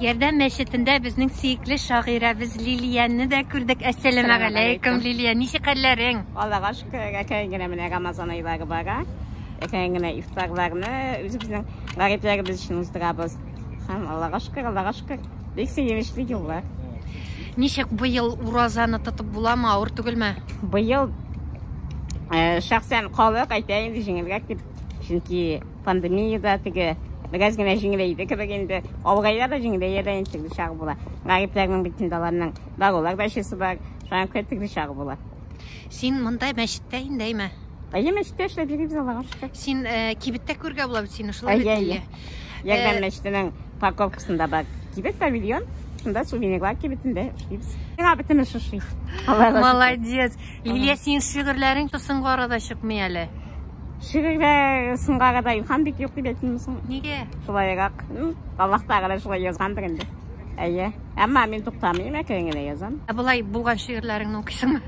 Ярдәм мәчетендә безнең сөекле шагыйрәбез Лилиянны да күрдек. Әссәламу алейкум, Лилия. Ничек хәлләрең? Аллага шөкер, әкәй генә менә Рамазан айлары бара. Әкәй генә ифтарларны үзебезнең гарипләребез өчен уздырабыз. Һәм Аллага шөкер. Бик сөенечле еллар. Ничек быел уразаны тотып буламы, авыр түгелме? Быел шәхсән калык әйтәйин инде җиңелрәк дип. Чөнки пандемияда теге biraz gene jingileydi, kebegende avgaylar da jingileydi intikli şağı bola. Gariplerinin bütün dalarının dağlar başısı var. Şu an kötü şağı bola. Sen mınday мәчеттәйін дейме? Ayı мәчеттә эшләп йөрибез Аллага шөкер. Син кибеттә күргә була бит сине шулай бит. Ярдәм мәчетенең парковкасында бар. Кибет павильон. Шунда сувенирлар кибетендә эшлибез. Миңа бөтен шушы. Молодец. Лилия, син шигырьләрең тосынга арада чыкмый әле. Шигырьләр сынга да илһам бик юк дип әйтмисең. Нигә? Шулайрак. Аллаһ Тәгалә шулай язгандыр инде. Әйе. Әмма мин туктамыйм, әкренле язам. Булай булган шигырьләреңне укыйсыңмы?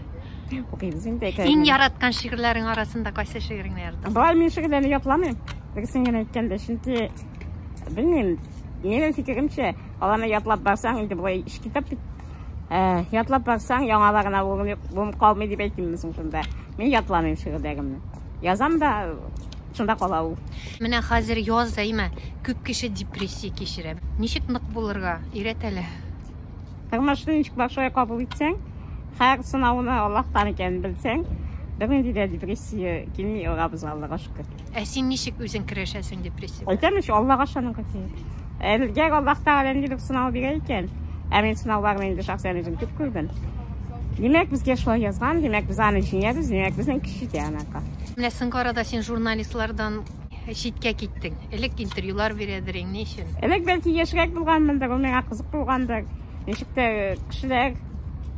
Укыйбыз инде. Син яраткан шигырьләрең арасында кайсы шигыреңне яратасың? Булай мин шигырьләрне ятламыйм. Берсен генә әйткәндә, чөнки белмим, минем фикеремчә, аларны ятлап барсаң инде булай иш китап бит. Ятлап барсаң яңаларына булып калмый дип әйтмисең шунда. Мин ятламыйм шигырьләремне. Язам да шунда кала ул. Менә хәзер яз әйме, күп кеше депрессия кичерә. Ничек нык булырга? Өйрәт әле. Тормышны ничек башлай кабул итсәң, һәр сынауны Аллаһтан икәнен белсәң, бернинди дә депрессия килми алабыз Аллага шөкер. Син ничек үзең көрәшәсең депрессия? Әйтәм ич Аллага ышанырга кирәк. Әлегә Аллаһ Тәгалә нидер сынау бирә икән, мин сынауларны инде шәхсән үзем күп күрдем. Димәк безгә шулай язган, димәк без аны җиңәбез, димәк безнең кеше тиянака. Менә соңгы арада син журналистлардан читкә киттең. Элек интервьюлар бирәдерең, ни өчен? Элек бәлки яшьрәк булганмындыр, ул миңа кызык булгандыр. Ничек тә кешеләр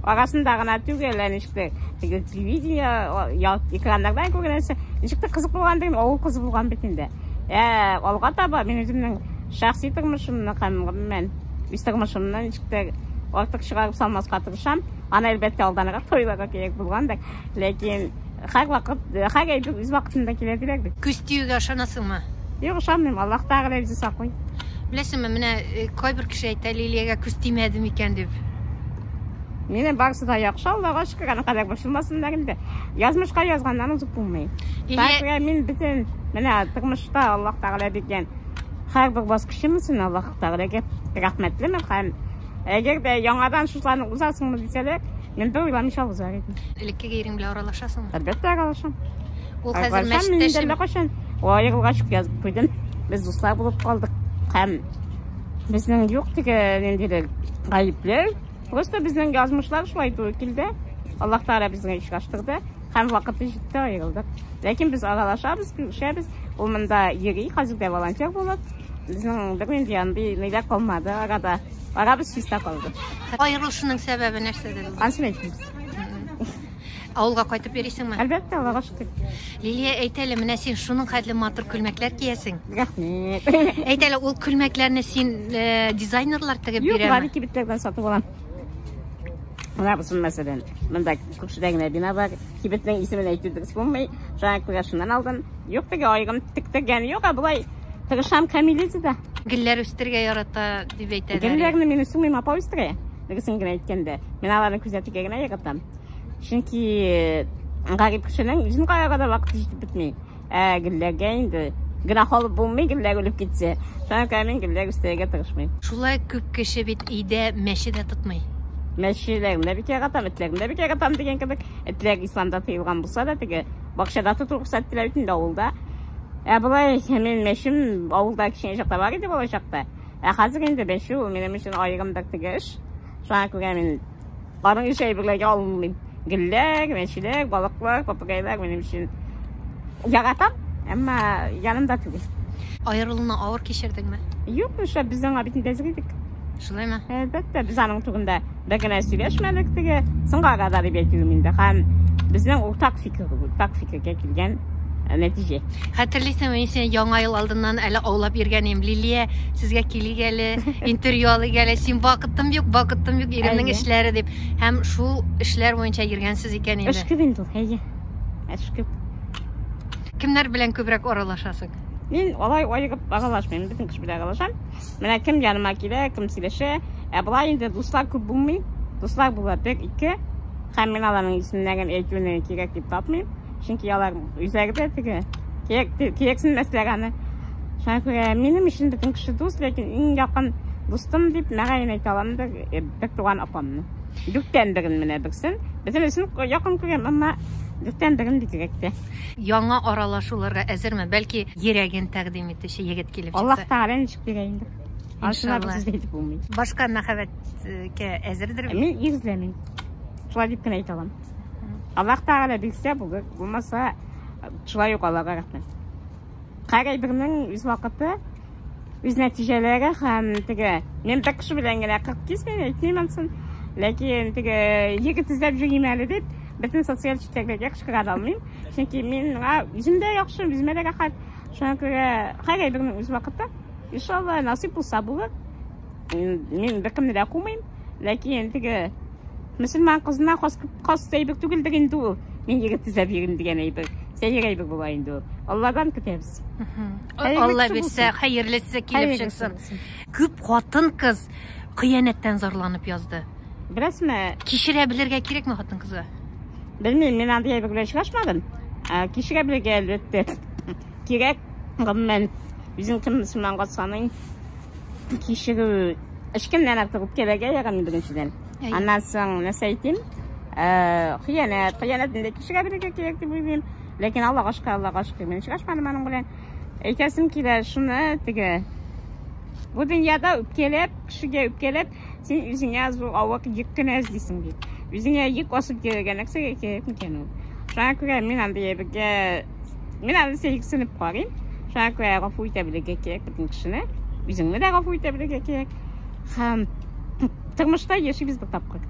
арасында гына түгел, ничек тә телевидение, экраннардан күргәнсә, ничек тә кызык булгандыр, ул кызык булган бит инде. Алга таба мин үземнең шәхси тормышымны һәм мен үз тормышымны ничек тә артык чыгарып салмаска тырышам. Аны әлбәттә алданрак тойларга кирәк булгандыр. Ләкин һәр вакыт, һәр әйбер үз вакытында килә диләр бит. Күз тиюгә ышанасыңмы? Юк, ышанмыйм. Аллаһ Тәгалә үзе саклый. Беләсеңме, менә кайбер кеше әйтә, Лилиягә күз тимәде микән дип. Мине барсы да яхшы, Аллага шөкер, аны кадәр борчылмасыннар инде. Язмышка язганнан узып булмый. Тәкъдир мин бөтен менә тормышта Аллаһ Тәгалә биргән һәр бер баскычым өчен Аллаһ Тәгаләгә рәхмәтлемен һәм әгәр дә яңадан шуларны узасыңмы дисәләр, мин бер уйламыйча узар идем. Элеккеге ирең белән аралашасыңмы? Әлбәттә аралашам. Ул хәзер мәчеттәшме? Аерылгач язып куйдым. Без дуслар булып калдык. Һәм безнең юк диге ниндидер гаепләр. Просто безнең язмышлар шулай туры килде. Аллаһ Тәгалә безгә ишаштырды. Һәм вакыты җитте, аерылдык. Ләкин без аралашабыз, күрешәбез. Ул монда йөри, хәзер дә волонтер булып. Безнең бернинди янды нидә калмады арада. Арабыз чиста калды. Аерылышының сәбәбе нәрсәдә? Консулайтыбыз. Авылга кайтып йөрисеңме? Әлбәттә, Аллага шөкер. Лилия, әйт әле, менә син шуның хәтле матур күлмәкләр киясең. Рәхмәт. Әйт әле, ул күлмәкләрне син дизайнерлар тегеп бирәме? Юк, бирәме? кибетләрдән сатып алам. Менә бусын мәсәлән, монда күпшедә генә бина бар. Кибетнең исемен әйтүдәс булмый. Шуңа күрә шуннан алдым. Юк, теге айгым тиктергән юк, булай тырышам камилизидә. Гөлләр үстергә ярата дип әйтәләр. Гөлләрне мин үстергән апа үстергә. Дигесен генә әйткәндә, мин аларны күзәтергә генә яратам. Чөнки гарип кешенең үзен кайга да вакыт җитеп бетми. Гөлләргә инде гына халып булмый, гөлләр үлеп китсә. Шуңа күрә мин гөлләр үстергә тырышмыйм. Шулай күп кеше бит өйдә мәчедә тотмый. Мәчеләрне бик яратам, этләрне бик яратам дигән кебек. Этләр исламда тыелган булса да, теге бакчада тоту рөхсәт ителә бит инде авылда. Булай мин мәчем авылда кичен чакта бар иде булай чакта. Хәзер инде бәшу минем өчен аерым теге эш. Шуңа күрә мин барын эш әйберләргә алмыйм. Гөлләр, мәчеләр, балыклар, папугайлар минем өчен яратам, әмма янымда түгел. Аерылуны авыр кичердеңме? Юк, нишлә безнең бит дәзгидик. Шулаймы? Әлбәттә, без аның турында бер генә сөйләшмәдек теге, соңга гына дип әйтүем инде. Һәм безнең уртак фикергә килгән нәтиҗә. Хәтерлисеңме, мин сине яңа ел алдыннан әле аулап йөргәнем. Лилия, сезгә килик әле, интервью алыйк әле. Син вакытым юк, иремнең эшләре дип. Һәм шул эшләр буенча йөргәнсез икән инде. Эш күп инде, әйе. Эш күп. Кемнәр белән күбрәк аралашасың? Мен олай ойығып ағалашмаймын, біздің кіші бір ағалашам. Мына кім жаныма келе, кім сөйлеше, бұлай енді достар көп болмай, достар болады бір, екі, һәм мен аланың исемнәрен әйтуіне керек деп тапмайм. Чөнки алар үзләрендә теге керексез мәсьәләне. Шуңа күрә минем өчен бөтен кеше дус, ләкин иң якын дустым дип мәгән әйтә алам да бер туган апамны. Дүктән берен менә берсен. Безнең өчен якын күрәм, әмма дүктән берен бигрәк. Яңа аралашуларга әзерме? Бәлки йөрәген тәкъдим итүче егет килеп чыкса. Аллаһ Тәгалә ничек бирә инде. Ашына без әйтеп булмый. Башка мәхәббәткә әзердер. Мин изләмим. Шулай дип кенә әйтә алам. Аллаһ Тәгалә бирсә булыр, булмаса шулай юк Аллаһка рәхмәт. Һәр бернең үз вакыты, үз нәтиҗәләре һәм теге мен бер кеше белән генә 40 мен әйтмәсен, ләкин теге егет эзләп йөрим әле дип бөтен социаль чикләргә чыгара алмыйм. Чөнки мин үземдә яхшы, үземә дә рәхәт. Шуңа күрә һәр бернең үз вакыты. Иншалла насип булса булыр. Мин беркемне дә кумыйм, ләкин теге Müslüman kızına khas әйбер түгелдер инде ул. Мин егет эзләп йөрим дигән әйбер. Сәер әйбер була инде ул. Алладан көтәбез. Алла бирсә, хәерлесе килеп чыксын. Күп хатын кыз кыянәттән зарланып язды. Беләсезме? Кичерә белергә кирәкме хатын кызы? Белмим, мин андый әйбер белән чыгышмадым. Кичерә белергә әлбәттә кирәк. Мен үзем кем Müslüman катсаның кичерү эшкеннән артык кирәгә ягам беренчедән. Аннан соң нәрсә әйтим? Хыянәтне кешегә бирергә кирәк дип уйлыйм. Ләкин Аллаһка шөкер, мин чыгышмадым аның белән. Әйтәсем килә шуны теге. Бу дөньяда үпкәләп, кешегә үпкәләп, син үзеңә зур авак йөк кенә эзлисең бит. Үзеңә йөк асып кергән нәрсәгә кирәк микән ул? Шуңа күрә мин андый бергә мин аны сәйксенеп карыйм. Шуңа күрә гафу итә белергә кирәк бөтен кешене. Үзеңне дә гафу итә белергә кирәк. Һәм тормышта яшибез бер тапкыр.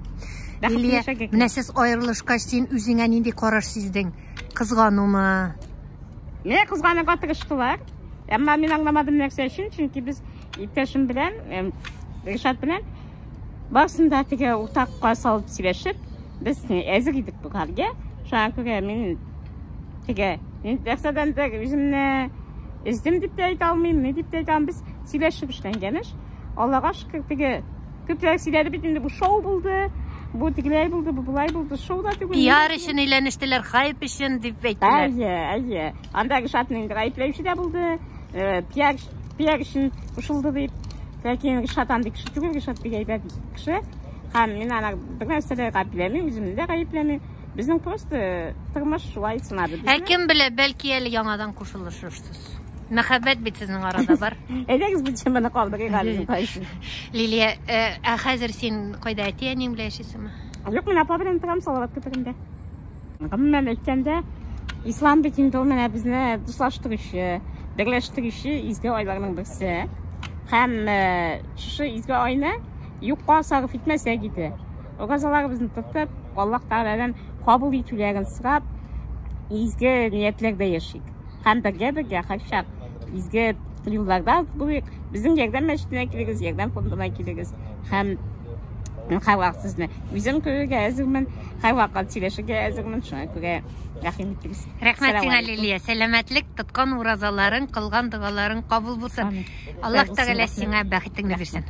Лилия, менә сез аерылышкач син үзеңә нинди караш сиздең? Кызганумы? Менә кызганырга тырыштылар. Әмма мин аңламадым нәрсә өчен, чөнки без иптәшем белән, Ришат белән барсында теге уртакка салып сөйләшеп, без әзер идек бу хәлгә. Шуңа күрә мин теге нәрсәдән дә үземне эздем дип тә әйтә алмыйм, ни дип тә әйтә алмыйм. Без сөйләшеп эшләнгәнеш. Аллаһка шөкер теге күпләр сөйләде бит инде бу шоу булды. Бу тигеләй булды, бу булай булды, шоуда түгел. Пиар өчен әйләнештеләр, хайп өчен дип әйттеләр. Әйе. Анда Ришатның гаепләүче дә булды. Пиар өчен кушылды дип. Ләкин Ришат андый кеше түгел, Ришат бик әйбәт кеше. Һәм мин аны бер нәрсәдә гаепләмим, үземне дә гаепләмим. Безнең просто тормыш шулай сынады. Кем белә, бәлки әле яңадан кушылышырсыз. Мәхәббәт бит сезнең арада бар. Әйдәгез бу теманы калдырыйк әле. Лилия, хәзер син кайда әтиәнең белән яшисеңме? Юк, мин апа белән торам Салават көтәрендә. Гомумән әйткәндә, ислам бит инде ул менә безне дуслаштыручы, берләштерүче изге айларның берсе. Һәм шушы изге айны юкка сарыф итмәсәк иде. Угазаларыбызны тотып, Аллаһ Тәгаләдән кабул итүләрен сорап, изге ниятләрдә яшик. Һәм бергә һәрчак изге юлларда булыйк. Безнең ярдәм мәчетенә килегез, ярдәм фондына килегез. Һәм мин һәрвакыт сезне үзем күрергә әзермен, һәрвакыт сөйләшергә әзермен. Шуңа күрә рәхим итегез. Рәхмәт сиңа, Лилия. Сәламәтлек, тоткан уразаларың, кылган дугаларың кабул булсын. Аллаһ Тәгалә сиңа бәхетеңне бирсен.